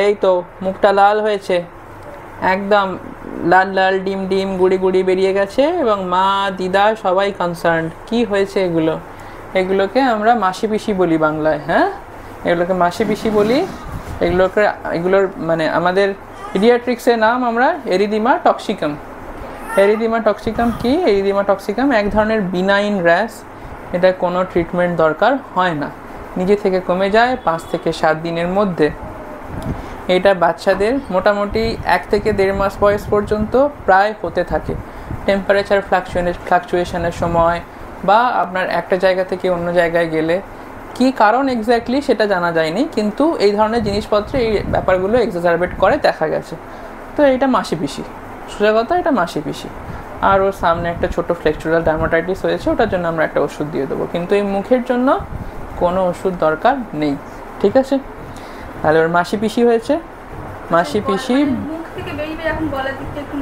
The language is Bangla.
এই তো মুখটা লাল হয়েছে, একদম লাল লাল ডিম ডিম গুড়ি গুড়ি বেরিয়ে গেছে, এবং মা দিদা সবাই কনসার্ন। কি হয়েছে এগুলো? এগুলোকে আমরা মাসি পিসি বলি বাংলায়। হ্যাঁ, এগুলোকে মাসি পিসি বলি। এগুলোর মানে আমাদের পিডিয়াট্রিক্সের নাম আমরা এরিদিমা টক্সিকাম। এরিদিমা টক্সিকাম কি? এরিদিমা টক্সিকাম এক ধরনের বিনাইন র্যাশ। এটা কোনো ট্রিটমেন্ট দরকার হয় না, নিজে থেকে কমে যায় 5 থেকে 7 দিনের মধ্যে। এটা বাচ্চাদের মোটামুটি 1 থেকে 1.5 মাস বয়স পর্যন্ত প্রায় হতে থাকে। টেম্পারেচার ফ্লাকচুয়েশনের সময় বা আপনার একটা জায়গা থেকে অন্য জায়গায় গেলে। কি কারণ এক্স্যাক্টলি সেটা জানা যায়নি, কিন্তু এই ধরনের জিনিসপত্রে এই ব্যাপারগুলো এক্সাজারবেট করে দেখা গেছে। তো এটা মাসি পিসি, সোজা কথা এটা মাসি পিসি। আর ওর সামনে একটা ছোটো ফ্লেক্সুরাল ডার্মাটাইটিস হয়েছে, ওটার জন্য আমরা একটা ওষুধ দিয়ে দেবো, কিন্তু এই মুখের জন্য কোনো ওষুধ দরকার নেই। ঠিক আছে, তাহলে ওর মাসি পিসি হয়েছে। মাসি পিসি মুখ থেকে বেরিয়ে এখন গলার দিকটা একটু